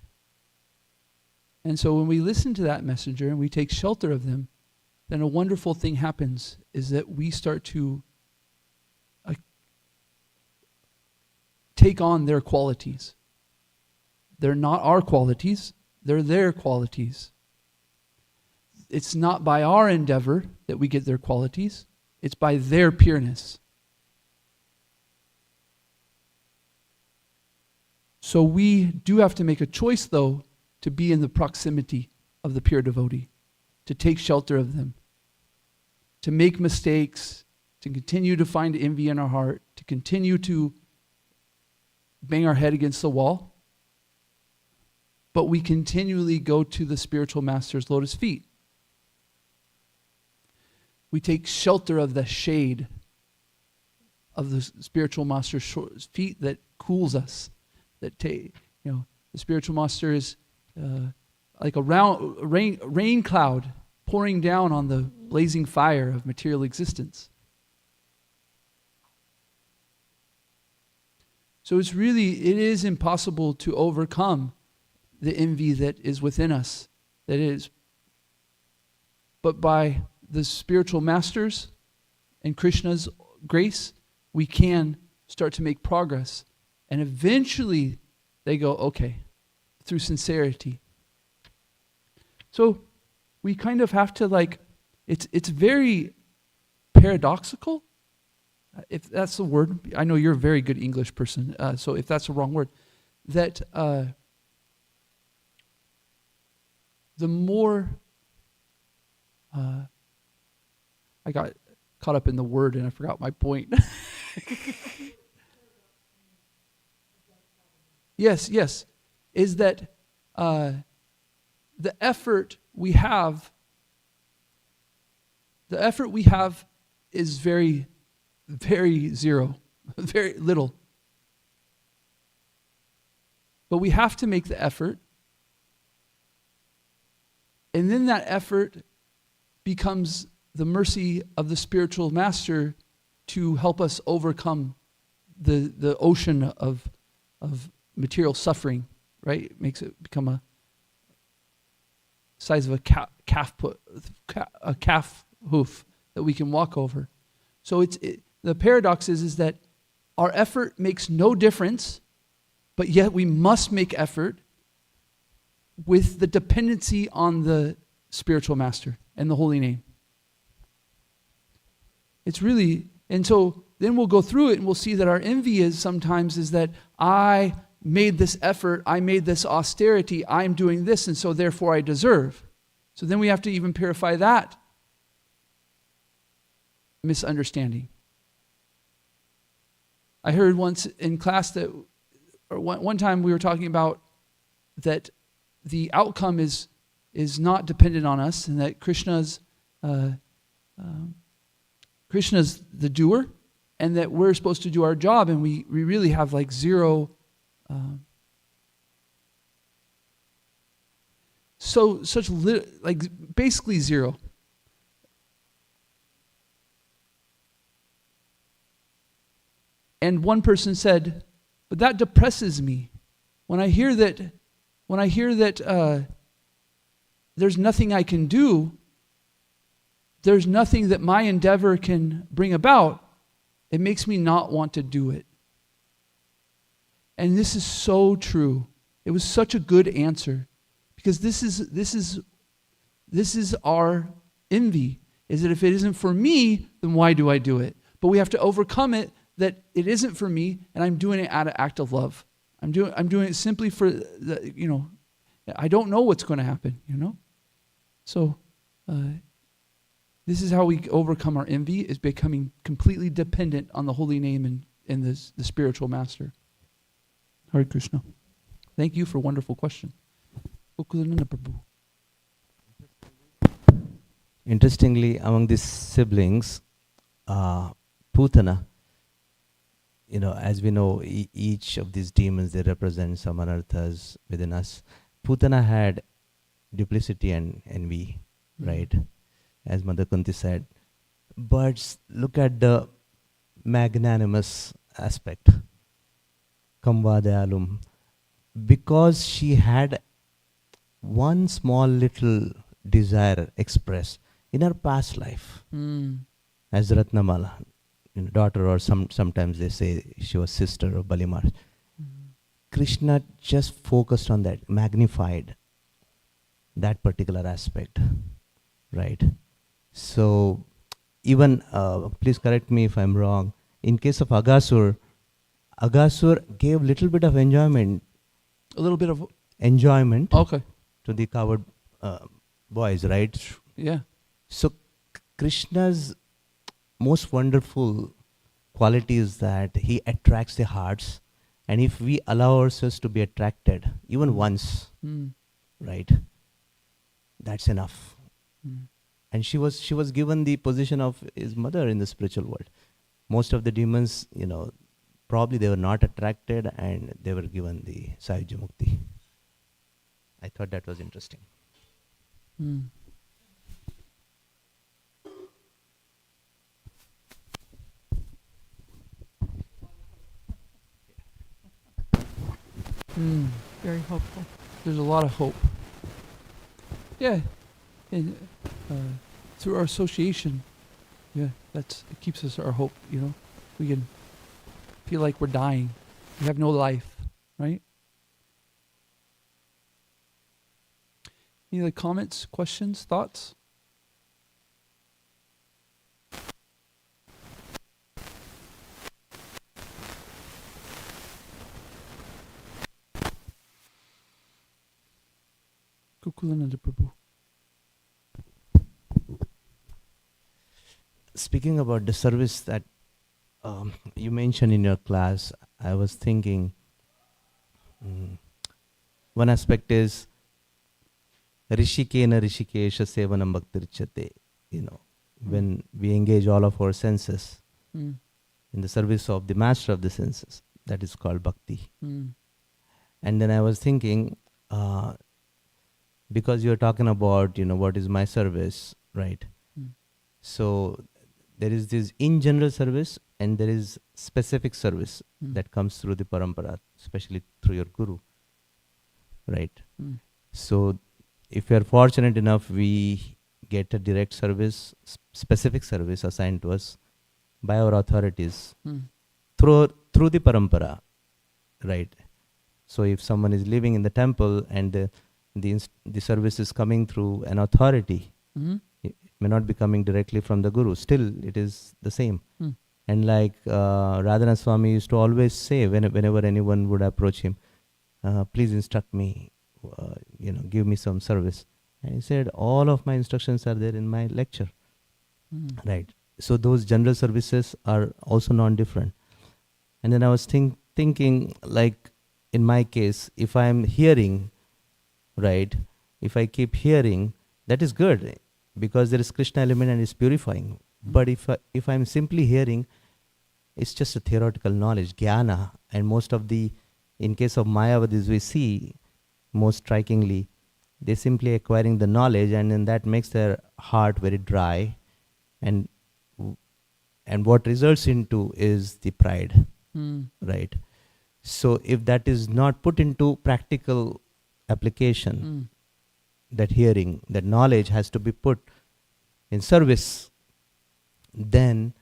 And so when we listen to that messenger and we take shelter of them, then a wonderful thing happens, is that we start to take on their qualities. They're not our qualities, they're their qualities. It's not by our endeavor that we get their qualities, it's by their pureness. So we do have to make a choice, though, to be in the proximity of the pure devotee, to take shelter of them, to make mistakes, to continue to find envy in our heart, to continue to bang our head against the wall. But we continually go to the spiritual master's lotus feet. We take shelter of the shade of the spiritual master's feet that cools us. The spiritual master is like a rain cloud pouring down on the blazing fire of material existence. So it is impossible to overcome the envy that is within us. But by the spiritual masters and Krishna's grace, we can start to make progress. And eventually they go, okay, through sincerity. So we kind of have to it's very paradoxical, if that's the word. I know you're a very good English person, so if that's the wrong word, that the more, I got caught up in the word and I forgot my point. Yes, is that the effort we have is very, very zero, very little. But we have to make the effort, and then that effort becomes the mercy of the spiritual master to help us overcome the ocean of material suffering, right? It makes it become a size of a calf hoof that we can walk over. So the paradox is that our effort makes no difference, but yet we must make effort with the dependency on the spiritual master and the holy name. And so then we'll go through it and we'll see that our envy is that I made this effort, I made this austerity, I'm doing this, and so therefore I deserve. So then we have to even purify that misunderstanding. I heard once in class one time we were talking about that the outcome is not dependent on us, and that Krishna's the doer, and that we're supposed to do our job, and we really have zero. Basically zero. And one person said, but that depresses me. When I hear that there's nothing I can do, there's nothing that my endeavor can bring about, it makes me not want to do it. And this is so true. It was such a good answer, because this is our envy, is that if it isn't for me, then why do I do it? But we have to overcome it, that it isn't for me, and I'm doing it out of act of love. I'm doing it simply for the, I don't know what's going to happen, So this is how we overcome our envy, is becoming completely dependent on the holy name and the spiritual master. Hare Krishna. Thank you for a wonderful question. Interestingly, among these siblings, Putana, as we know, each of these demons, they represent some anarthas within us. Putana had duplicity and envy, right? As Mother Kunti said. But look at the magnanimous aspect. Kamvadayalum. Because she had one small little desire expressed in her past life, as Ratnamala, daughter, or sometimes they say she was sister of Balimar. Krishna just focused on that, magnified that particular aspect, right? So even, please correct me if I'm wrong, in case of Agasur gave little bit of enjoyment. A little bit of enjoyment. Okay. To the coward boys, right? Yeah. So Krishna's most wonderful quality is that he attracts the hearts, and if we allow ourselves to be attracted even once, right, that's enough. And she was given the position of his mother in the spiritual world. Most of the demons, probably they were not attracted, and they were given the Sayujya Mukti. I thought that was interesting. Very hopeful. There's a lot of hope. Yeah. And through our association, it keeps us our hope, We can feel like we're dying. We have no life, right? Any other comments, questions, thoughts? Kukulananda Prabhu. Speaking about the service that you mentioned in your class, I was thinking one aspect is Rishikena Rishikesha Sevanam Bhaktirchate. When we engage all of our senses in the service of the master of the senses, that is called bhakti. And then I was thinking, because you're talking about, what is my service, right? So there is this in general service, and there is specific service that comes through the parampara, especially through your guru, right? So if we are fortunate enough, we get a direct service, specific service assigned to us by our authorities through the parampara, right? So if someone is living in the temple and the service is coming through an authority, it may not be coming directly from the guru. Still, it is the same. And like Radhana Swami used to always say, whenever anyone would approach him, please instruct me, give me some service. And he said, all of my instructions are there in my lecture. Right. So those general services are also non-different. And then I was thinking, like in my case, if I am hearing, right, if I keep hearing, that is good, because there is Krishna element and it's purifying. But if I'm simply hearing, it's just a theoretical knowledge, jnana. And most of in case of Mayavadis, we see, most strikingly, they're simply acquiring the knowledge, and then that makes their heart very dry. And what results into is the pride, right? So if that is not put into practical application, that hearing, that knowledge has to be put in service, then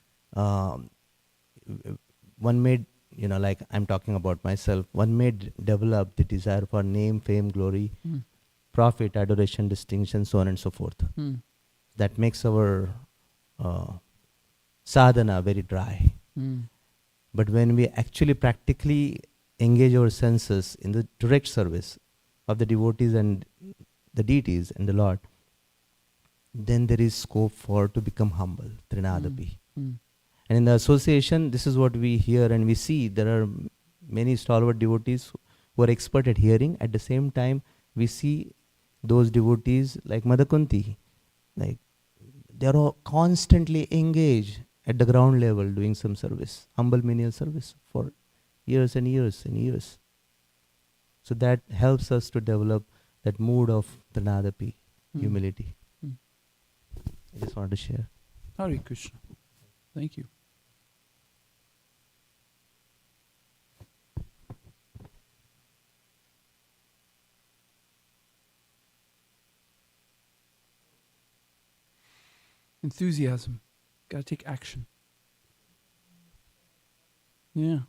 one may, like I'm talking about myself, one may develop the desire for name, fame, glory, profit, adoration, distinction, so on and so forth. That makes our sadhana very dry. But when we actually practically engage our senses in the direct service of the devotees and the deities and the Lord, then there is scope for to become humble, Trinadapi. And in the association, this is what we hear and we see. There are many stalwart devotees who are expert at hearing. At the same time, we see those devotees like Madhakunti, like they are all constantly engaged at the ground level doing some service, humble menial service for years and years and years. So that helps us to develop that mood of Trinadapi, humility. I just wanted to share. Hare Krishna. Thank you. Enthusiasm. Got to take action. Yeah,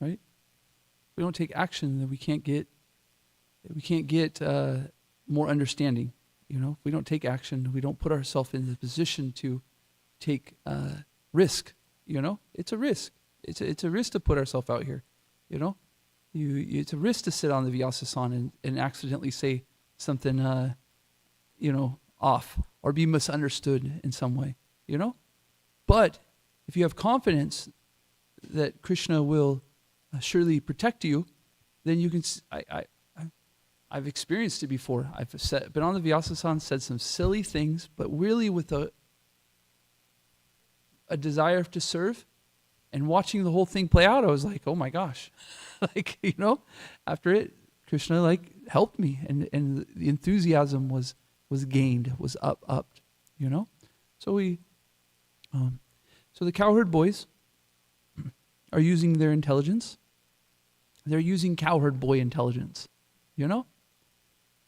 right? If we don't take action, then we can't get more understanding. If we don't take action, we don't put ourselves in the position to take risk. It's a risk. It's a risk to put ourselves out here. It's a risk to sit on the Vyasasana and accidentally say something, off or be misunderstood in some way. But if you have confidence that Krishna will surely protect you, then you can. I've experienced it before. I've been on the Vyasasana, said some silly things, but really with a desire to serve. And watching the whole thing play out, I was like, oh my gosh. After it, Krishna helped me. And the enthusiasm was gained, was upped, So so the cowherd boys are using their intelligence. They're using cowherd boy intelligence,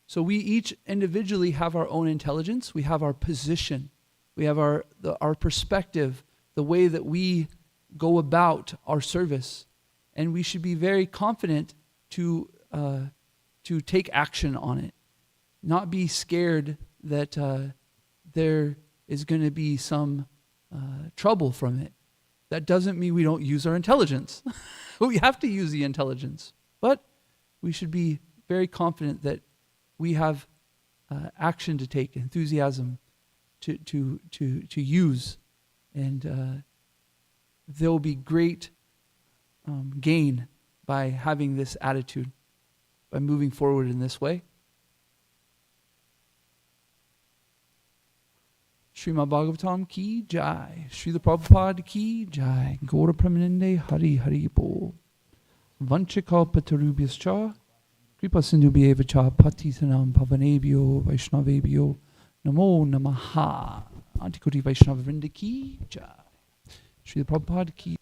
So we each individually have our own intelligence. We have our position. We have our perspective, the way that we go about our service. And we should be very confident to take action on it. Not be scared that there is going to be some trouble from it. That doesn't mean we don't use our intelligence. We have to use the intelligence. But we should be very confident that we have action to take, enthusiasm to use. And there will be great gain by having this attitude, by moving forward in this way. Srimad Bhagavatam ki jai. Srila Prabhupada ki jai. Gaura Pramanande Hari Hari Bol. Vanchakalpatarubhyascha. Kripa Sindhubhyeva cha patitanam pavanebhyo Vaishnavebhyo. Namo Namaha. Antikoti Vaishnava Vrinda ki jai. Srila Prabhupada ki